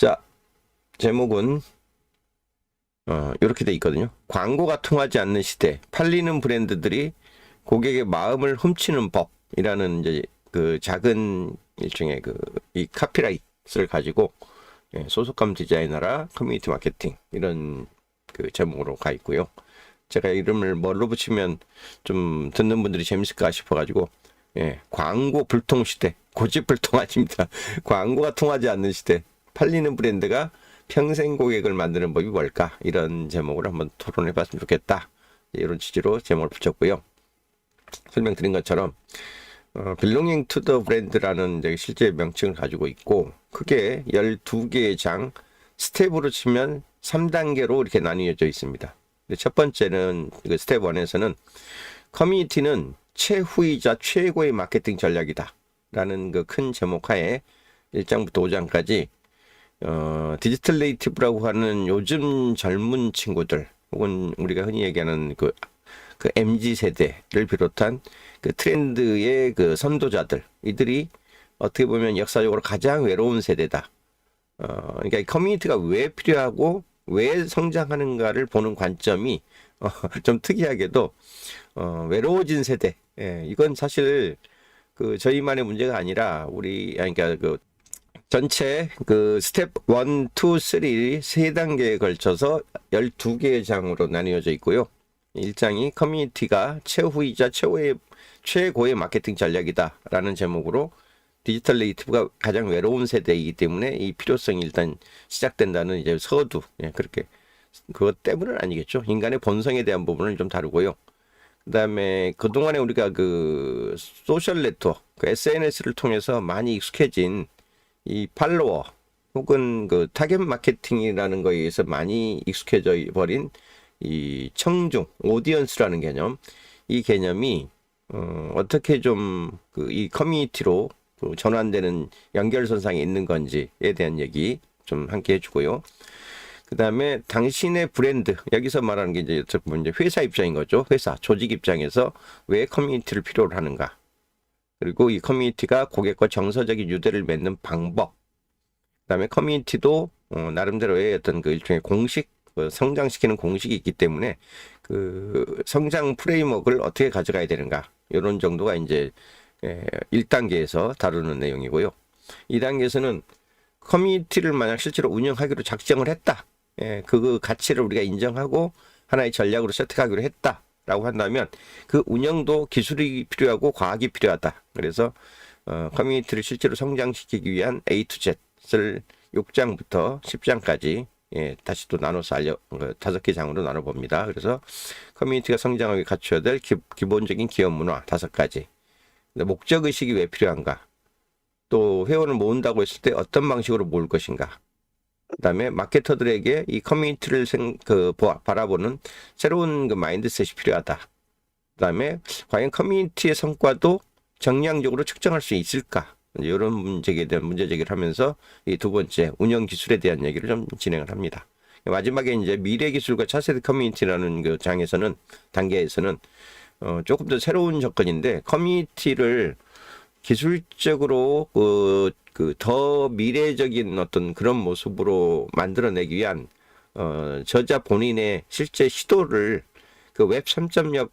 자, 제목은 이렇게 돼 있거든요. 광고가 통하지 않는 시대, 팔리는 브랜드들이 고객의 마음을 훔치는 법이라는 이제 그 작은 일종의 이 카피라이트를 가지고 소속감 디자이너라 커뮤니티 마케팅 이런 그 제목으로 가 있고요. 제가 이름을 뭘로 붙이면 좀 듣는 분들이 재밌을까 싶어가지고 광고 불통 시대, 고집 불통 아닙니다. 광고가 통하지 않는 시대, 팔리는 브랜드가 평생 고객을 만드는 법이 뭘까? 이런 제목으로 한번 토론해 봤으면 좋겠다. 이런 취지로 제목을 붙였고요. 설명드린 것처럼 belonging to the brand라는 실제 명칭을 가지고 있고, 그게 12개의 장, 스텝으로 치면 3단계로 이렇게 나뉘어져 있습니다. 첫 번째는 스텝 1에서는 커뮤니티는 최후이자 최고의 마케팅 전략이다 라는 그 큰 제목 하에 1장부터 5장까지 디지털 네이티브라고 하는 요즘 젊은 친구들, 혹은 우리가 흔히 얘기하는 그 MZ 세대를 비롯한 그 트렌드의 그 선도자들, 이들이 어떻게 보면 역사적으로 가장 외로운 세대다. 그러니까 이 커뮤니티가 왜 필요하고 왜 성장하는가를 보는 관점이 좀 특이하게도 외로워진 세대. 이건 사실 그 저희만의 문제가 아니라 그러니까 그 전체 그 스텝 1, 2, 3, 3단계에 걸쳐서 12개의 장으로 나뉘어져 있고요. 1장이 커뮤니티가 최후이자 최고의 마케팅 전략이다 라는 제목으로, 디지털 네이티브가 가장 외로운 세대이기 때문에 이 필요성이 일단 시작된다는 이제 서두, 그렇게, 그것 때문은 아니겠죠. 인간의 본성에 대한 부분을 좀 다루고요. 그 다음에 그동안에 우리가 그 소셜 네트워크, SNS를 통해서 많이 익숙해진 이 팔로워 혹은 그 타겟 마케팅이라는 거에 의해서 많이 익숙해져 버린 이 청중, 오디언스라는 개념, 이 개념이 어떻게 좀 이 커뮤니티로 전환되는 연결선상에 있는 건지에 대한 얘기 좀 함께 해주고요. 그 다음에 당신의 브랜드, 여기서 말하는 게 이제 회사 입장인 거죠. 회사, 조직 입장에서 왜 커뮤니티를 필요로 하는가. 그리고 이 커뮤니티가 고객과 정서적인 유대를 맺는 방법. 그 다음에 커뮤니티도 나름대로의 어떤 그 일종의 공식, 성장시키는 공식이 있기 때문에 그 성장 프레임워크를 어떻게 가져가야 되는가. 이런 정도가 이제 1단계에서 다루는 내용이고요. 2단계에서는 커뮤니티를 만약 실제로 운영하기로 작정을 했다. 그 가치를 우리가 인정하고 하나의 전략으로 세팅하기로 했다라고 한다면 그 운영도 기술이 필요하고 과학이 필요하다. 그래서 커뮤니티를 실제로 성장시키기 위한 A to Z를 6장부터 10장까지 다시 또 나눠서 5개 장으로 나눠봅니다. 그래서 커뮤니티가 성장하기 갖춰야 될 기본적인 기업 문화 5가지. 목적의식이 왜 필요한가? 또 회원을 모은다고 했을 때 어떤 방식으로 모을 것인가? 그 다음에 마케터들에게 이 커뮤니티를 바라보는 새로운 그 마인드셋이 필요하다. 그 다음에 과연 커뮤니티의 성과도 정량적으로 측정할 수 있을까? 이런 문제에 대한 문제 제기를 하면서 이 두 번째 운영 기술에 대한 얘기를 좀 진행을 합니다. 마지막에 이제 미래 기술과 차세대 커뮤니티라는 그 단계에서는 조금 더 새로운 접근인데, 커뮤니티를 기술적으로 더 미래적인 어떤 그런 모습으로 만들어내기 위한 저자 본인의 실제 시도를 그 웹 3.0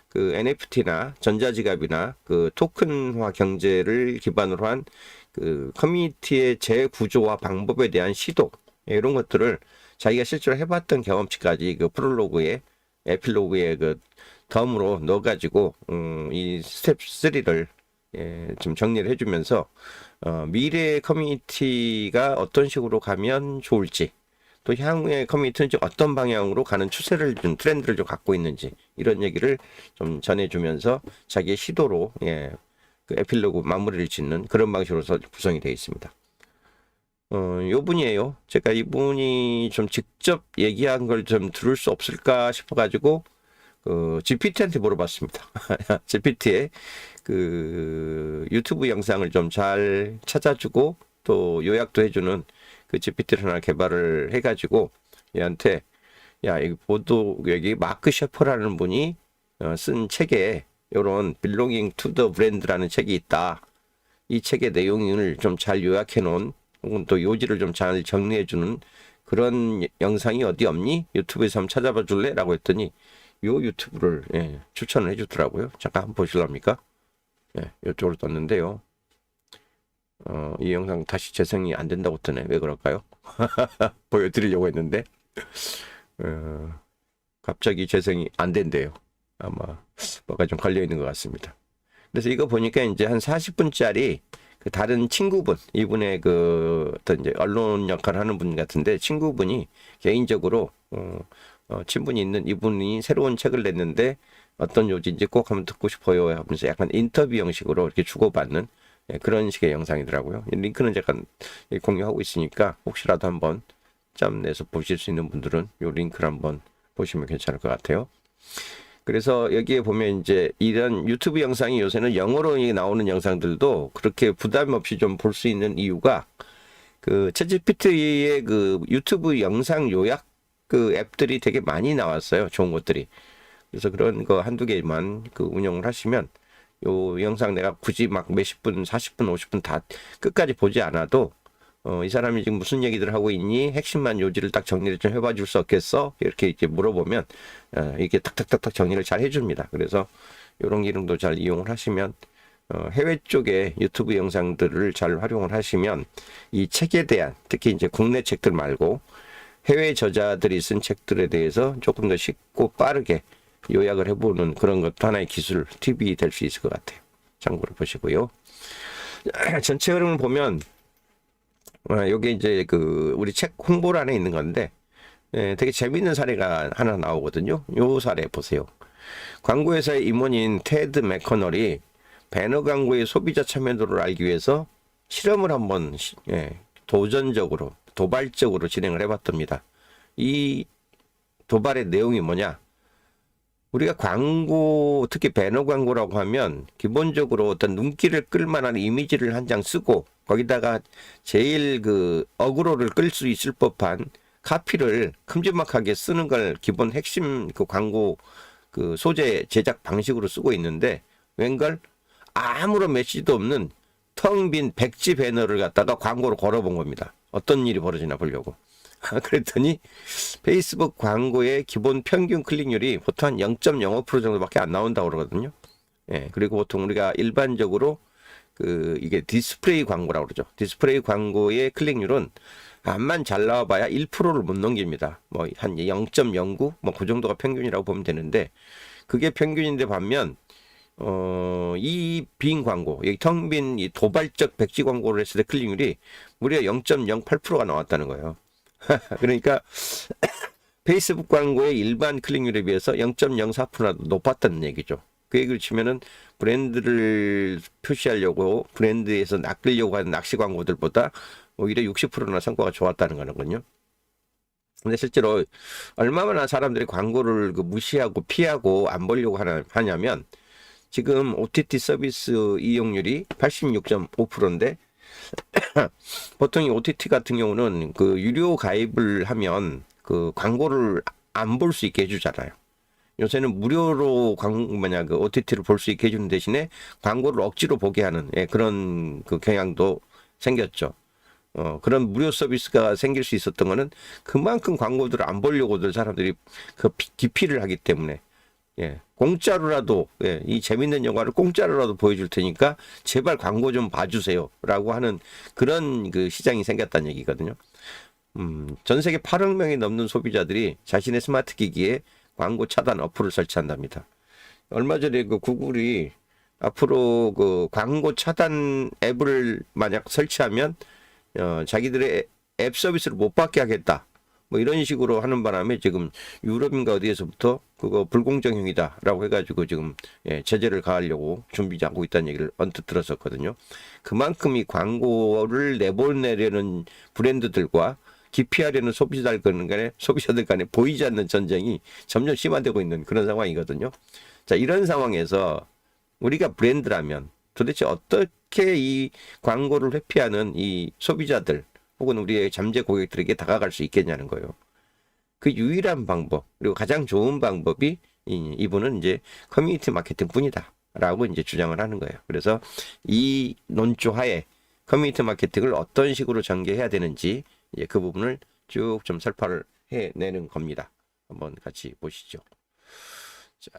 그 NFT나 전자지갑이나 그 토큰화 경제를 기반으로 한 그 커뮤니티의 재구조와 방법에 대한 시도, 이런 것들을 자기가 실제로 해봤던 경험치까지 그 프롤로그에, 에필로그에 그 덤으로 넣어가지고 이 스텝 3를 좀 정리를 해주면서 미래의 커뮤니티가 어떤 식으로 가면 좋을지, 또 향후의 커뮤니티는 좀 어떤 방향으로 가는 추세를 좀 트렌드를 좀 갖고 있는지, 이런 얘기를 좀 전해주면서 자기의 시도로 그 에필로그 마무리를 짓는 그런 방식으로서 구성이 되어 있습니다. 요 분이에요. 제가 이분이 좀 직접 얘기한 걸 좀 들을 수 없을까 싶어가지고 GPT한테 물어봤습니다. GPT의 그 유튜브 영상을 좀 잘 찾아주고 또 요약도 해주는 그 GPT를 하나 개발을 해가지고 얘한테, 이 보도 여기 마크 셰퍼라는 분이 쓴 책에 요런 Belonging to the Brand라는 책이 있다. 이 책의 내용을 좀 잘 요약해 놓은 혹은 또 요지를 좀 잘 정리해주는 그런 영상이 어디 없니? 유튜브에서 한번 찾아봐 줄래? 라고 했더니 요 유튜브를 추천을 해주더라고요. 잠깐 한번 보실랍니까? 이쪽으로 떴는데요. 이 영상 다시 재생이 안 된다고 뜨네. 왜 그럴까요? 보여드리려고 했는데 갑자기 재생이 안 된대요. 아마 뭐가 좀 걸려 있는 것 같습니다. 그래서 이거 보니까 이제 한 40분짜리 그 다른 친구분, 이분의 그 어떤 이제 언론 역할을 하는 분 같은데, 친구분이 개인적으로 친분이 있는 이분이 새로운 책을 냈는데 어떤 요지인지 꼭 한번 듣고 싶어요 하면서 약간 인터뷰 형식으로 이렇게 주고받는 그런 식의 영상이더라고요. 링크는 잠깐 공유하고 있으니까 혹시라도 한번 짬 내서 보실 수 있는 분들은 이 링크를 한번 보시면 괜찮을 것 같아요. 그래서 여기에 보면 이제 이런 유튜브 영상이 요새는 영어로 나오는 영상들도 그렇게 부담 없이 좀 볼 수 있는 이유가, 그 챗GPT의 그 유튜브 영상 요약 그 앱들이 되게 많이 나왔어요. 좋은 것들이. 그래서 그런 거 한두 개만 그 운영을 하시면 요 영상 내가 굳이 막 몇십 분, 40분, 50분 다 끝까지 보지 않아도 이 사람이 지금 무슨 얘기들 하고 있니? 핵심만 요지를 딱 정리를 좀 해봐 줄 수 없겠어? 이렇게 이제 물어보면 이게 탁탁탁탁 정리를 잘 해줍니다. 그래서 이런 기능도 잘 이용을 하시면 해외 쪽에 유튜브 영상들을 잘 활용을 하시면 이 책에 대한, 특히 이제 국내 책들 말고 해외 저자들이 쓴 책들에 대해서 조금 더 쉽고 빠르게 요약을 해보는 그런 것도 하나의 기술 팁이 될 수 있을 것 같아요. 참고로 보시고요. 전체 흐름을 보면 요게 이제 그 우리 책 홍보란에 있는 건데 되게 재밌는 사례가 하나 나오거든요. 요 사례 보세요. 광고회사의 임원인 테드 맥커널이 배너 광고의 소비자 참여도를 알기 위해서 실험을 한번 도전적으로, 도발적으로 진행을 해봤답니다. 이 도발의 내용이 뭐냐? 우리가 광고, 특히 배너 광고라고 하면 기본적으로 어떤 눈길을 끌만한 이미지를 한 장 쓰고 거기다가 제일 그 어그로를 끌 수 있을 법한 카피를 큼지막하게 쓰는 걸 기본 핵심 그 광고 그 소재 제작 방식으로 쓰고 있는데, 웬걸 아무런 메시지도 없는 텅 빈 백지 배너를 갖다가 광고로 걸어본 겁니다. 어떤 일이 벌어지나 보려고. 그랬더니 페이스북 광고의 기본 평균 클릭률이 보통 한 0.05% 정도밖에 안 나온다고 그러거든요. 그리고 보통 우리가 일반적으로 이게 디스플레이 광고라고 그러죠. 디스플레이 광고의 클릭률은 암만 잘 나와봐야 1%를 못 넘깁니다. 뭐 한 0.09, 뭐 그 정도가 평균이라고 보면 되는데, 그게 평균인데 반면 이 빈 광고, 여기 텅 빈 이 도발적 백지 광고를 했을 때 클릭률이 무려 0.08%가 나왔다는 거예요. 그러니까 페이스북 광고의 일반 클릭률에 비해서 0.04%라도 높았다는 얘기죠. 그 얘기를 치면은 브랜드를 표시하려고, 브랜드에서 낚으려고 하는 낚시 광고들보다 오히려 60%나 성과가 좋았다는 거는군요. 근데 실제로 얼마나 사람들이 광고를 무시하고 피하고 안 보려고 하냐면, 지금 OTT 서비스 이용률이 86.5%인데 보통 이 OTT 같은 경우는 그 유료 가입을 하면 그 광고를 안 볼 수 있게 해주잖아요. 요새는 무료로 그 OTT를 볼 수 있게 해주는 대신에 광고를 억지로 보게 하는 그런 그 경향도 생겼죠. 그런 무료 서비스가 생길 수 있었던 거는 그만큼 광고들을 안 보려고들 사람들이 그 기피를 하기 때문에, 공짜로라도, 이 재밌는 영화를 공짜로라도 보여줄 테니까 제발 광고 좀 봐주세요 라고 하는 그런 그 시장이 생겼다는 얘기거든요. 전 세계 8억 명이 넘는 소비자들이 자신의 스마트 기기에 광고 차단 어플을 설치한답니다. 얼마 전에 그 구글이 앞으로 그 광고 차단 앱을 만약 설치하면 자기들의 앱 서비스를 못 받게 하겠다, 뭐 이런 식으로 하는 바람에 지금 유럽인가 어디에서부터 그거 불공정행위다라고 해가지고 지금 제재를 가하려고 준비하고 있다는 얘기를 언뜻 들었었거든요. 그만큼 이 광고를 내보내려는 브랜드들과 기피하려는 소비자들 간에 보이지 않는 전쟁이 점점 심화되고 있는 그런 상황이거든요. 자, 이런 상황에서 우리가 브랜드라면 도대체 어떻게 이 광고를 회피하는 이 소비자들 혹은 우리의 잠재 고객들에게 다가갈 수 있겠냐는 거예요. 그 유일한 방법, 그리고 가장 좋은 방법이 이분은 이제 커뮤니티 마케팅 뿐이다 라고 이제 주장을 하는 거예요. 그래서 이 논조 하에 커뮤니티 마케팅을 어떤 식으로 전개해야 되는지 이제 그 부분을 쭉 좀 설파를 해내는 겁니다. 한번 같이 보시죠. 자,